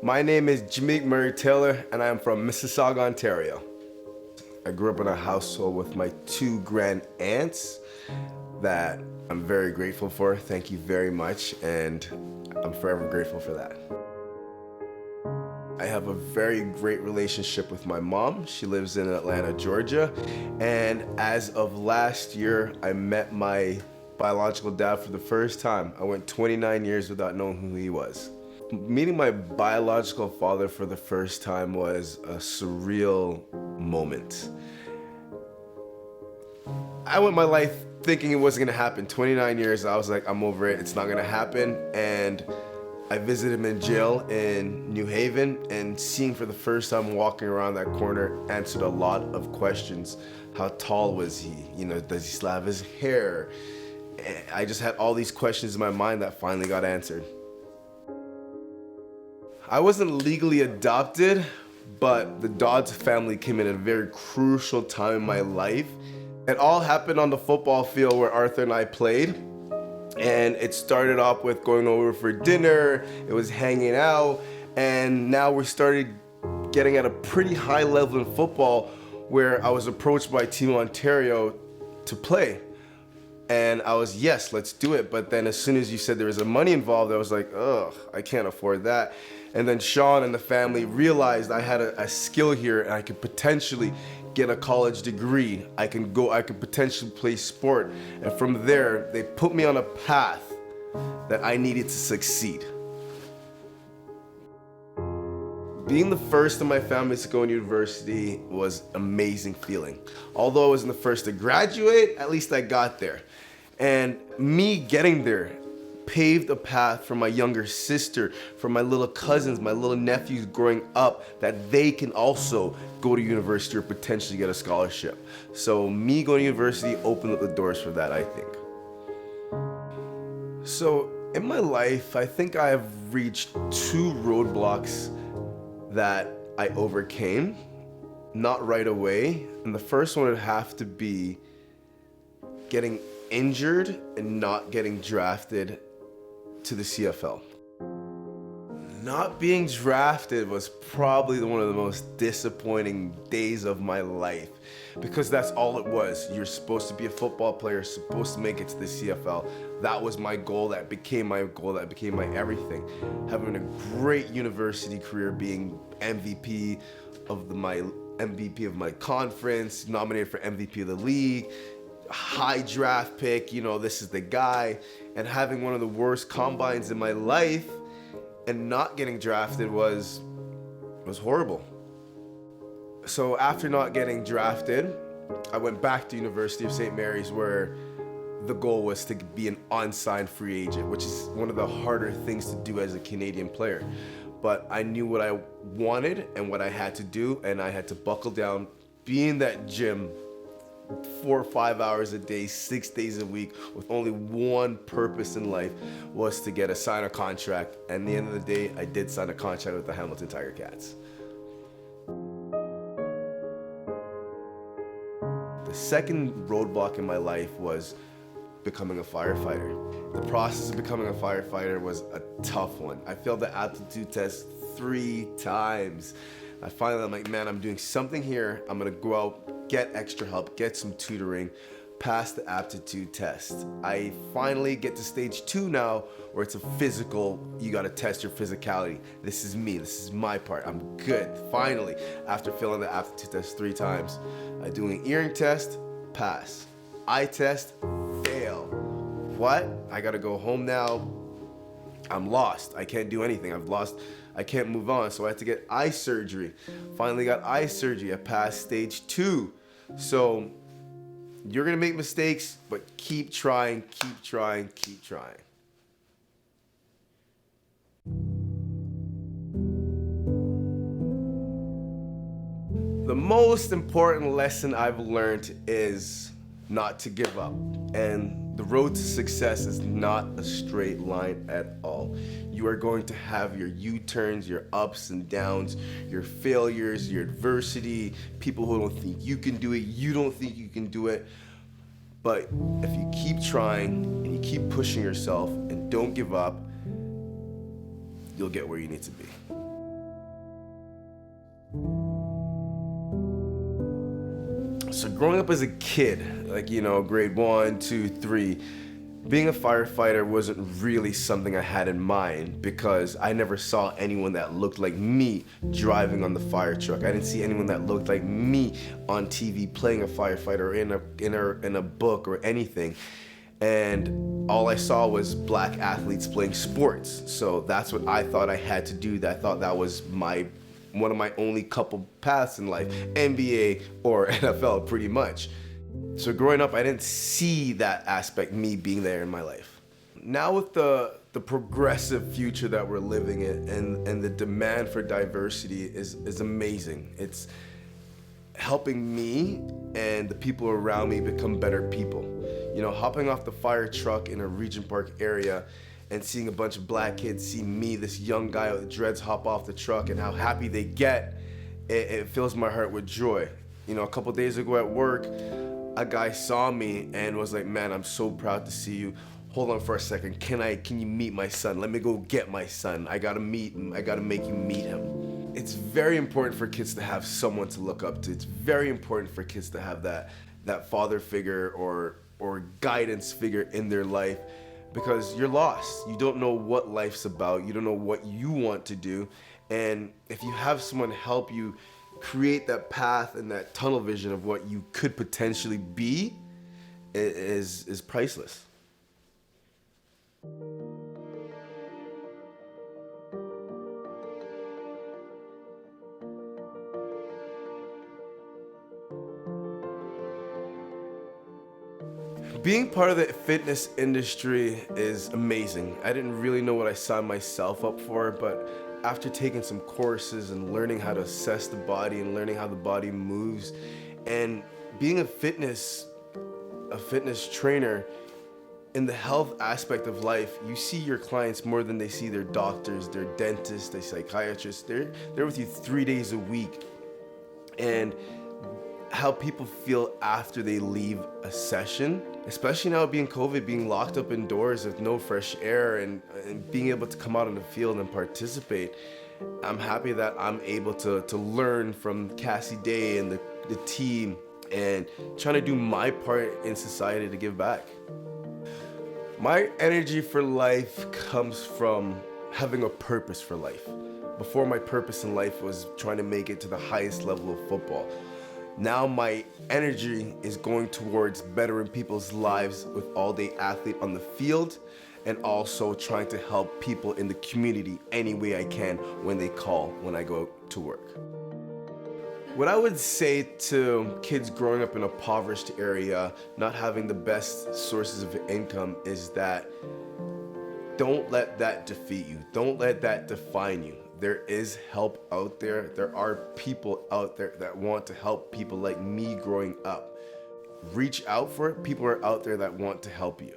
My name is Jahmeek Murray-Taylor, and I am from Mississauga, Ontario. I grew up in a household with my two grand aunts that I'm very grateful for. Thank you very much, and I'm forever grateful for that. I have a very great relationship with my mom. She lives in Atlanta, Georgia, and as of last year, I met my biological dad for the first time. I went 29 years without knowing who he was. Meeting my biological father for the first time was a surreal moment. I went my life thinking it wasn't gonna happen. 29 years, I was like, I'm over it, it's not gonna happen. And I visited him in jail in New Haven, and seeing for the first time walking around that corner answered a lot of questions. How tall was he? You know, does he still have his hair? I just had all these questions in my mind that finally got answered. I wasn't legally adopted, but the Dodds family came in at a very crucial time in my life. It all happened on the football field where Arthur and I played. And it started off with going over for dinner, it was hanging out, and now we started getting at a pretty high level in football where I was approached by Team Ontario to play. And I was, yes, let's do it. But then as soon as you said there was a money involved, I was like, ugh, I can't afford that. And then Sean and the family realized I had a skill here and I could potentially get a college degree. I could potentially play sport. And from there, they put me on a path that I needed to succeed. Being the first in my family to go to university was an amazing feeling. Although I wasn't the first to graduate, at least I got there. And me getting there paved a path for my younger sister, for my little cousins, my little nephews growing up, that they can also go to university or potentially get a scholarship. So me going to university opened up the doors for that, I think. So in my life, I think I have reached two roadblocks that I overcame, not right away. And the first one would have to be getting injured and not getting drafted to the CFL. Not being drafted was probably one of the most disappointing days of my life, because that's all it was. You're supposed to be a football player, supposed to make it to the CFL. That was my goal, that became my goal, that became my everything. Having a great university career, being MVP of my conference, nominated for MVP of the league, high draft pick, you know, this is the guy, and having one of the worst combines in my life and not getting drafted was horrible. So after not getting drafted, I went back to University of St. Mary's, where the goal was to be an unsigned free agent, which is one of the harder things to do as a Canadian player. But I knew what I wanted and what I had to do, and I had to buckle down, be in that gym 4 or 5 hours a day, 6 days a week, with only one purpose in life, was to sign a contract. And at the end of the day, I did sign a contract with the Hamilton Tiger Cats. The second roadblock in my life was becoming a firefighter. The process of becoming a firefighter was a tough one. I failed the aptitude test 3 times. I'm like, man, I'm doing something here. I'm gonna go out, get extra help, get some tutoring, pass the aptitude test. I finally get to stage 2 now, where it's a physical, you gotta test your physicality. This is me, this is my part, I'm good. Finally, after failing the aptitude test 3 times, I do an earring test, pass. Eye test, fail. What? I gotta go home now. I'm lost. I can't do anything. I can't move on. So I had to get eye surgery. Finally got eye surgery. I passed stage 2. So you're gonna make mistakes, but keep trying, keep trying, keep trying. The most important lesson I've learned is not to give up. And the road to success is not a straight line at all. You are going to have your U-turns, your ups and downs, your failures, your adversity, people who don't think you can do it, you don't think you can do it. But if you keep trying and you keep pushing yourself and don't give up, you'll get where you need to be. So growing up as a kid, like, grade 1, 2, 3, being a firefighter wasn't really something I had in mind because I never saw anyone that looked like me driving on the fire truck. I didn't see anyone that looked like me on TV playing a firefighter or in a book or anything. And all I saw was black athletes playing sports. So that's what I thought I had to do. I thought that was one of my only couple paths in life, NBA or NFL pretty much. So growing up, I didn't see that aspect, me being there in my life. Now with the progressive future that we're living in and the demand for diversity is amazing. It's helping me and the people around me become better people. Hopping off the fire truck in a Regent Park area and seeing a bunch of black kids see me, this young guy with dreads, hop off the truck and how happy they get, it fills my heart with joy. A couple days ago at work, a guy saw me and was like, man, I'm so proud to see you. Hold on for a second. Can you meet my son? Let me go get my son. I gotta meet him. I gotta make you meet him. It's very important for kids to have someone to look up to. It's very important for kids to have that father figure or guidance figure in their life, because you're lost. You don't know what life's about. You don't know what you want to do. And if you have someone help you create that path and that tunnel vision of what you could potentially be, is priceless. Being part of the fitness industry is amazing. I didn't really know what I signed myself up for, but after taking some courses and learning how to assess the body and learning how the body moves, and being a fitness trainer, in the health aspect of life, you see your clients more than they see their doctors, their dentists, their psychiatrists. They're with you 3 days a week. And how people feel after they leave a session, especially now being COVID, being locked up indoors with no fresh air and being able to come out in the field and participate. I'm happy that I'm able to learn from Cassie Day and the team and trying to do my part in society to give back. My energy for life comes from having a purpose for life. Before, my purpose in life was trying to make it to the highest level of football. Now my energy is going towards bettering people's lives with all-day athlete on the field, and also trying to help people in the community any way I can when they call, when I go to work. What I would say to kids growing up in a impoverished area, not having the best sources of income, is that don't let that defeat you. Don't let that define you. There is help out there. There are people out there that want to help people like me growing up. Reach out for it. People are out there that want to help you.